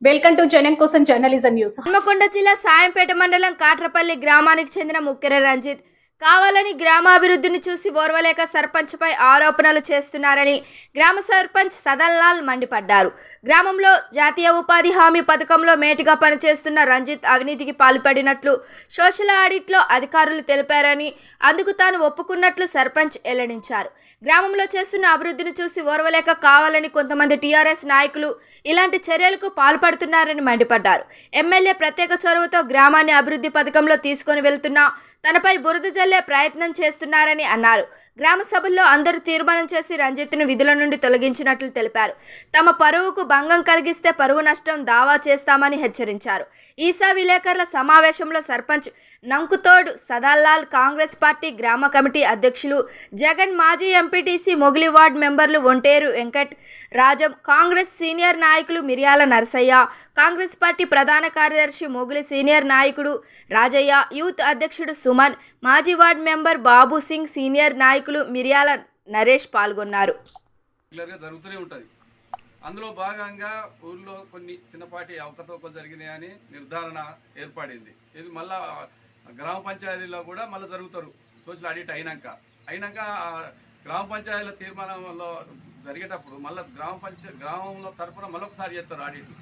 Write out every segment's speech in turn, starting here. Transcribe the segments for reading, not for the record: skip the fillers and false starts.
Welcome to జనం కోసం journalism news. Hanamkonda జిల్లా సాయంపేట మండలం కాట్రపల్లి గ్రామానికి చెందిన ముక్కెర రంజిత్ కావాలని గ్రామాభివృద్ధిని చూసి ఓర్వలేక సర్పంచ్పై ఆరోపణలు చేస్తున్నారని గ్రామ సర్పంచ్ సదల్లాల్ మండిపడ్డారు. గ్రామంలో జాతీయ ఉపాధి హామీ పథకంలో మేటిగా పనిచేస్తున్న రంజిత్ అవినీతికి పాల్పడినట్లు సోషల్ ఆడిట్లో అధికారులు తెలిపారని అందుకు తాను ఒప్పుకున్నట్లు సర్పంచ్ వెల్లడించారు. గ్రామంలో చేస్తున్న అభివృద్ధిని చూసి ఓర్వలేక కావాలని కొంతమంది టీఆర్ఎస్ నాయకులు ఇలాంటి చర్యలకు పాల్పడుతున్నారని మండిపడ్డారు. ఎమ్మెల్యే ప్రత్యేక చొరవతో గ్రామాన్ని అభివృద్ధి పథకంలో తీసుకొని వెళ్తున్నా తనపై బురద జల్లే ప్రయత్నం చేస్తున్నారని అన్నారు. గ్రామ సభల్లో అందరూ తీర్మానం చేసి రంజిత్ను విధుల నుండి తొలగించినట్లు తెలిపారు. తమ పరువుకు భంగం కలిగిస్తే పరువు నష్టం దావా చేస్తామని హెచ్చరించారు. ఈసా విలేకరుల సమావేశంలో సర్పంచ్ నంకుతోడు సదాల్లాల్, కాంగ్రెస్ పార్టీ గ్రామ కమిటీ అధ్యక్షులు జగన్, మాజీ ఎంపీటీసీ మొగిలి వార్డు మెంబర్లు ఒంటేరు వెంకట్, రాజం, కాంగ్రెస్ సీనియర్ నాయకులు మిర్యాల నరసయ్య, కాంగ్రెస్ పార్టీ ప్రధాన కార్యదర్శి మొగిలి సీనియర్ నాయకుడు రాజయ్య, యూత్ అధ్యక్షుడు సుమన్, మాజీ వార్డు మెంబర్ బాబు సింగ్, సీనియర్ నాయకులు మిర్యాల నరేష్ పాల్గొన్నారు. జరుగుతూనే ఉంటుంది. అందులో భాగంగా ఊళ్ళో కొన్ని చిన్నపాటి అవకతవకలు జరిగినాయని నిర్ధారణ ఏర్పడింది. ఇది మళ్ళా గ్రామ పంచాయతీలో కూడా మళ్ళీ జరుగుతారు. సోషల్ ఆడిట్ అయినాక గ్రామ పంచాయతీల తీర్మానంలో జరిగేటప్పుడు మళ్ళీ గ్రామంలో తరఫున మళ్ళొకసారి చేస్తారు ఆడిట్.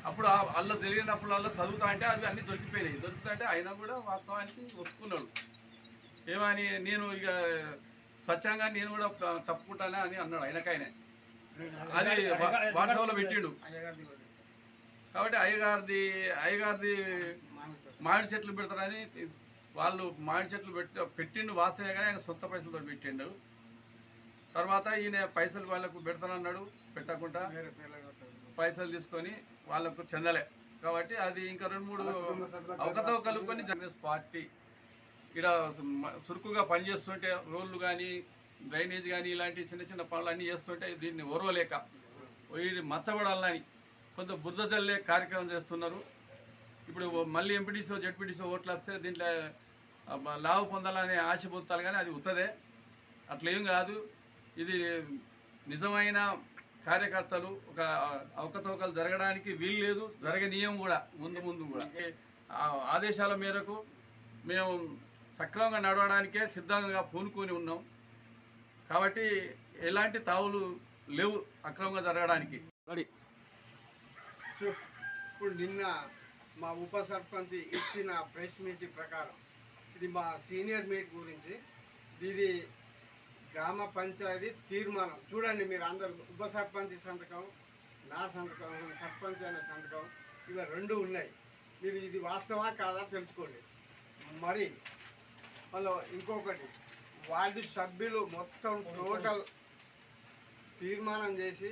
అప్పుడు అల్ల జరిగినప్పుడు అలా చదువుతా అంటే అవి అన్నీ దొరికిపోయినాయి. దొరుకుతాయంటే ఆయన కూడా వాస్తవానికి ఒప్పుకున్నాడు. ఏమని నేను ఇక స్వచ్ఛంగా నేను కూడా తప్పుకుంటానే అని అన్నాడు. ఆయనకైనా అది వాట్సాప్లో పెట్టిండు. కాబట్టి అయ్యగారిది మామిడి చెట్లు పెడతారని వాళ్ళు మామిడి చెట్లు పెట్టిండు వాస్తవే, కానీ ఆయన సొంత పైసలతో పెట్టిండు. తర్వాత ఈయన పైసలు వాళ్ళకు పెడతానన్నాడు, పెట్టకుండా పైసలు తీసుకొని వాళ్ళకు చెందలే. కాబట్టి అది ఇంకా 2-3 అవకతవకలు కలుపుకొని కాంగ్రెస్ పార్టీ ఇక్కడ చురుకుగా పనిచేస్తుంటే రోడ్లు కానీ డ్రైనేజ్ కానీ ఇలాంటి చిన్న చిన్న పనులు అన్నీ చేస్తుంటే దీన్ని ఓర్వలేక వీడి మచ్చబడాలని కొంత బురద జల్లే కార్యక్రమం చేస్తున్నారు. ఇప్పుడు మళ్ళీ ఎంపీటీసీ జెడ్పీటీసీ ఓట్లు వస్తే దీంట్లో లాభ పొందాలనే ఆశ పొందుతారు, కానీ అది ఉత్తదే, అట్లేం కాదు. ఇది నిజమైన కార్యకర్తలు ఒక అవకతవకలు జరగడానికి వీలు లేదు, జరగనీయం కూడా ముందు కూడా. ఆదేశాల మేరకు మేము సక్రమంగా నడవడానికే సిద్ధంగా పూనుకొని ఉన్నాం. కాబట్టి ఎలాంటి తావులు లేవు అక్రమంగా జరగడానికి. ఇప్పుడు నిన్న మా ఉప సర్పంచ్ ఇచ్చిన ప్రెస్ మీట్ ప్రకారం ఇది మా సీనియర్ మీట్ గురించి, ఇది గ్రామ పంచాయతీ తీర్మానం చూడండి మీరు అందరు. ఉప సర్పంచ్ సంతకం, నా సంతకం, సర్పంచ్ అనే సంతకం, ఇవి 2 ఉన్నాయి. మీరు ఇది వాస్తవా కాదా తెలుసుకోండి. మరి మళ్ళీ ఇంకొకటి, వార్డు సభ్యులు మొత్తం టోటల్ తీర్మానం చేసి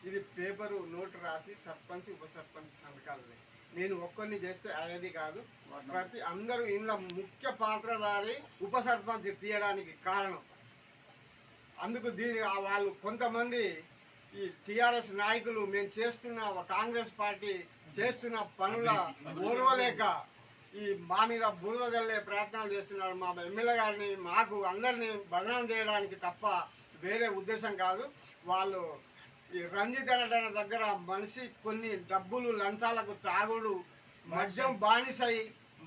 ఇది పేపరు నోటు రాసి సర్పంచ్ ఉప సర్పంచ్ సంతకాలని నేను ఒక్కరిని చేస్తే అది కాదు. ప్రతి అందరూ ఇంట్లో ముఖ్య పాత్రధారి ఉప సర్పంచ్ తీయడానికి కారణం. అందుకు వాళ్ళు కొంతమంది ఈ టీఆర్ఎస్ నాయకులు మేము చేస్తున్న కాంగ్రెస్ పార్టీ చేస్తున్న పనుల ఓర్వలేక ఈ మా మీద బురద జల్లే ప్రయత్నాలు చేస్తున్నారు. మా ఎమ్మెల్యే గారిని మాకు అందరినీ బదనాం చేయడానికి తప్ప వేరే ఉద్దేశం కాదు. వాళ్ళు ఈ రంజిత్ అనే దగ్గర మనిషి కొన్ని డబ్బులు లంచాలకు తాగుడు మద్యం బానిసై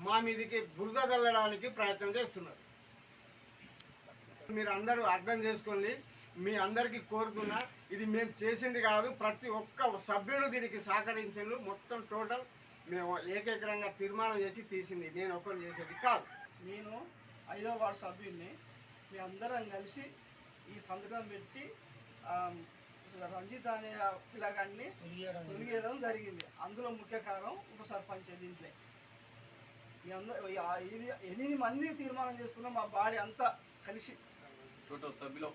మా మీదకి బురద జల్లడానికి ప్రయత్నం చేస్తున్నారు. మీరు అందరూ అర్థం చేసుకోండి. మీ అందరికీ కోరుతున్నా, ఇది మేము చేసింది కాదు, ప్రతి ఒక్క సభ్యుడు దీనికి సహకరించిండు. మొత్తం టోటల్ మేము ఏకైకంగా తీర్మానం చేసి తీసింది, నేను ఒకరు చేసేది కాదు. నేను 5వ వార్డు సభ్యుడిని. మీ అందరం కలిసి ఈ సంతకం పెట్టి రంజిత్ అనే పిల్లగాన్ని తొలగేయడం జరిగింది. అందులో ముఖ్య కారణం ఉప సర్పంచ్. దీంట్లో మీ అందరూ 8 మంది తీర్మానం చేసుకున్నాం, మా బాడీ అంతా కలిసి టోటల్ సభ్యులు.